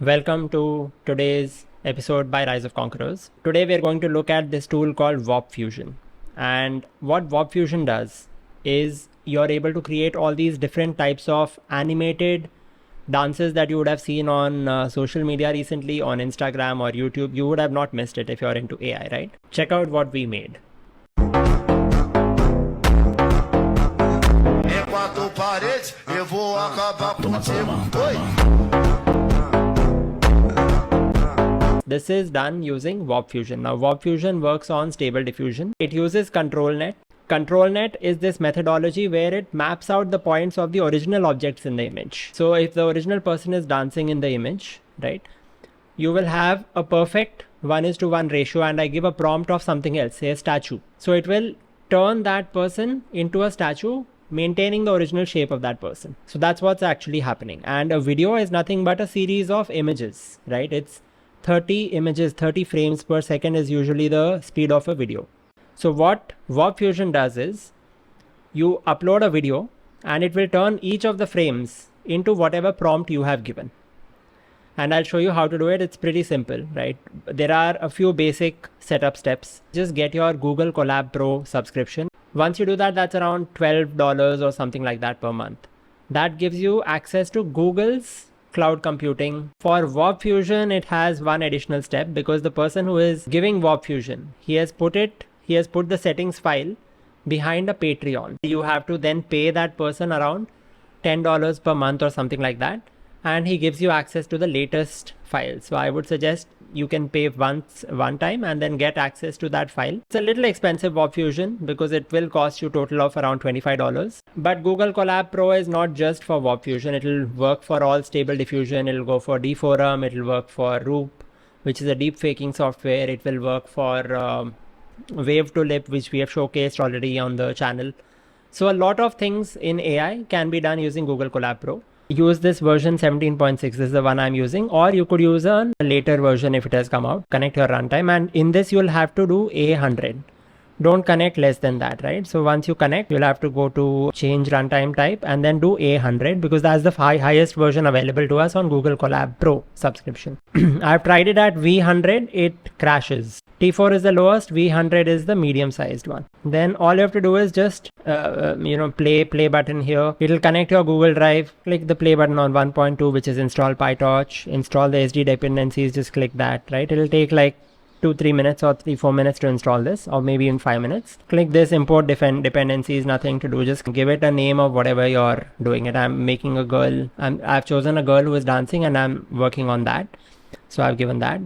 Welcome to today's episode by Rise of Conquerors. Today we are going to look at this tool called Warpfusion. And what Warpfusion does is you're able to create all these different types of animated dances that you would have seen on social media recently, on Instagram or YouTube. You would have not missed it if you're into AI, right? Check out what we made. This is done using Warpfusion. Now Warpfusion works on stable diffusion. It uses ControlNet. ControlNet is this methodology where it maps out the points of the original objects in the image. So if the original person is dancing in the image, right, you will have a perfect 1:1 ratio, and I give a prompt of something else, say a statue. So it will turn that person into a statue, maintaining the original shape of that person. So that's what's actually happening. And a video is nothing but a series of images, right? It's 30 images, 30 frames per second is usually the speed of a video. So what Warpfusion does is you upload a video and it will turn each of the frames into whatever prompt you have given. And I'll show you how to do it. It's pretty simple, right? There are a few basic setup steps. Just get your Google Colab Pro subscription. Once you do that, that's around $12 or something like that per month. That gives you access to Google's cloud computing. For Warpfusion, it has one additional step, because the person who is giving Warpfusion, he has put the settings file behind a Patreon. You have to then pay that person around $10 per month or something like that, and he gives you access to the latest file. So I would suggest you can pay one time and then get access to that file. It's a little expensive, Warpfusion, because it will cost you total of around $25. But Google Colab Pro is not just for Warpfusion. It will work for all stable diffusion. It will go for Deforum. It will work for Roop, which is a deep faking software. It will work for Wave to Lip, which we have showcased already on the channel. So a lot of things in AI can be done using Google Colab Pro. Use this version 17.6. This is the one I'm using, or you could use a later version if it has come out. Connect your runtime, and in this you'll have to do A100. Don't connect less than that, right? So once you connect, you'll have to go to change runtime type and then do A100, because that's the highest version available to us on Google Colab Pro subscription. I've tried it at V100, it crashes. T4 is the lowest, V100 is the medium sized one. Then all you have to do is just play button here. It'll connect your Google Drive. Click the play button on 1.2, which is install PyTorch. Install the SD dependencies, just click that, right? It'll take like 2-3 minutes or 3-4 minutes to install this, or maybe in 5 minutes. Click this import dependencies. Nothing to do, just give it a name of whatever you're doing it. I'm making a girl. I've chosen a girl who is dancing and I'm working on that, so I've given that.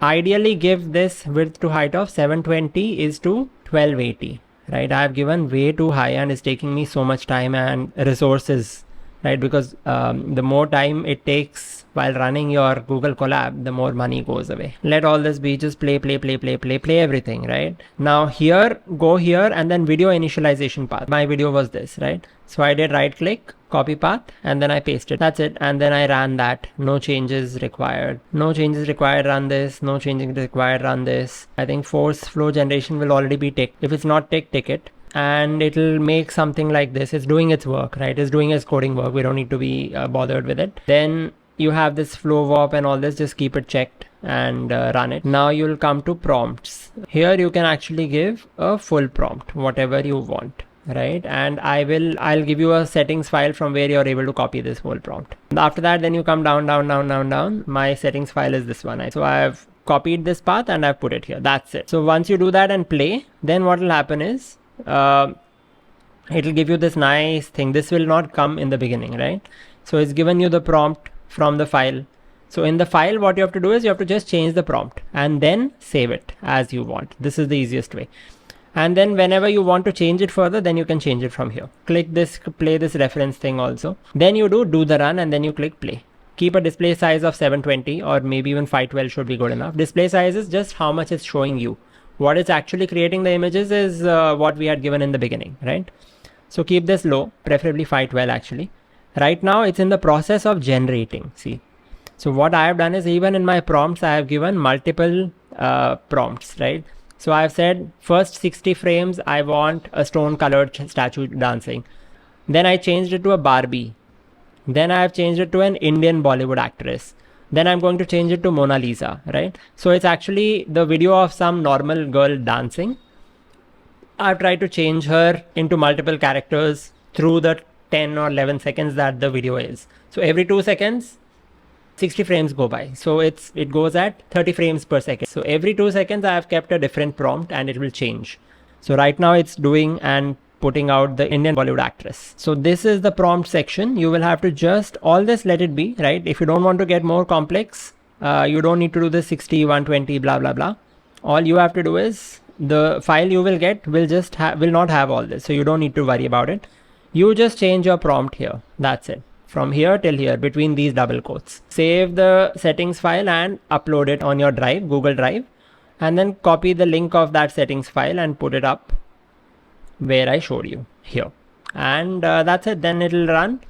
Ideally give this width to height of 720 is to 1280, right? I've given way too high and it's taking me so much time and resources, right? Because the more time it takes while running your Google Colab, the more money goes away. Let all this be just play everything, right? Now here, go here and then video initialization path. My video was this, right? So I did right click, copy path, and then I pasted. That's it. And then I ran that. No changes required. No changes required, run this. No changes required, run this. I think force flow generation will already be ticked. If it's not ticked, tick it. And it'll make something like this. It's doing its work, right? It's doing its coding work. We don't need to be bothered with it. Then you have this flow warp and all this. Just keep it checked and run it. Now you'll come to prompts. Here you can actually give a full prompt, whatever you want, right? And I'll give you a settings file from where you're able to copy this whole prompt. After that, then you come down. My settings file is this one. So I've copied this path and I've put it here. That's it. So once you do that and play, then what will happen is it'll give you this nice thing. This will not come in the beginning, right? So it's given you the prompt from the file. So in the file, what you have to do is you have to just change the prompt and then save it as you want. This is the easiest way. And then whenever you want to change it further, then you can change it from here. Click this, play this reference thing also. Then you do the run and then you click play. Keep a display size of 720 or maybe even 512 should be good enough. Display size is just how much it's showing you. What it's actually creating the images is what we had given in the beginning, right? So keep this low, preferably 512 actually. Right now it's in the process of generating, see. So what I have done is, even in my prompts, I have given multiple prompts, right? So I've said first 60 frames, I want a stone colored statue dancing. Then I changed it to a Barbie. Then I have changed it to an Indian Bollywood actress. Then I'm going to change it to Mona Lisa, right? So it's actually the video of some normal girl dancing. I've tried to change her into multiple characters through the 10 or 11 seconds that the video is. So every 2 seconds, 60 frames go by. So it goes at 30 frames per second. So every 2 seconds, I have kept a different prompt and it will change. So right now it's doing and putting out the Indian Bollywood actress. So this is the prompt section. You will have to just all this let it be, right? If you don't want to get more complex, you don't need to do the 60, 120, blah, blah, blah. All you have to do is the file you will get will not have all this. So you don't need to worry about it. You just change your prompt here. That's it. From here till here between these double quotes. Save the settings file and upload it on your drive, Google Drive, and then copy the link of that settings file and put it up where I showed you here. And that's it. Then it'll run.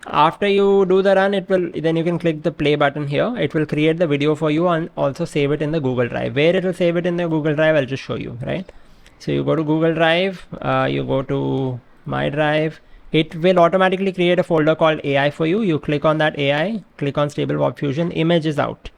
After you do the run, then you can click the play button here. It will create the video for you and also save it in the Google Drive. Where it will save it in the Google Drive, I'll just show you, right? So you go to Google Drive, you go to My Drive. It will automatically create a folder called AI for you. You click on that AI, click on Stable Warpfusion, image is out.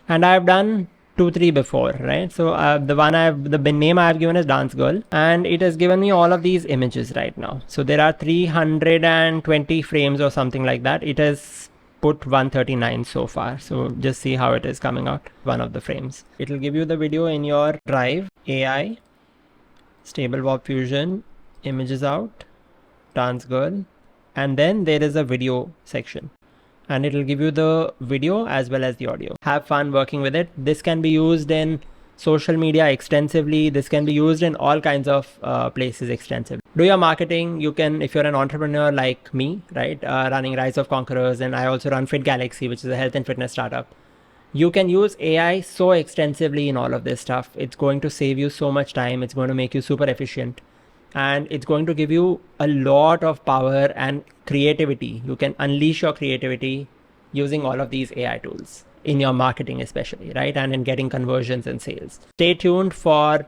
And I've done 2-3 before, right? So the name I have given is Dance Girl, and it has given me all of these images right now. So there are 320 frames or something like that. It has put 139 so far. So just see how it is coming out, one of the frames. It will give you the video in your drive, AI, Stable Warpfusion, images out, Dance Girl, and then there is a video section. And it will give you the video as well as the audio. Have fun working with it. This can be used in social media extensively. This can be used in all kinds of places extensively. Do your marketing. You can, if you're an entrepreneur like me, right, running Rise of Conquerors, and I also run Fit Galaxy, which is a health and fitness startup. You can use AI so extensively in all of this stuff. It's going to save you so much time. It's going to make you super efficient. And it's going to give you a lot of power and creativity. You can unleash your creativity using all of these AI tools in your marketing especially, right? And in getting conversions and sales. Stay tuned for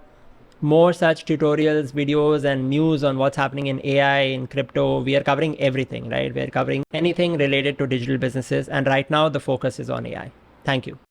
more such tutorials, videos, and news on what's happening in AI, in crypto. We are covering everything, right? We're covering anything related to digital businesses. And right now the focus is on AI. Thank you.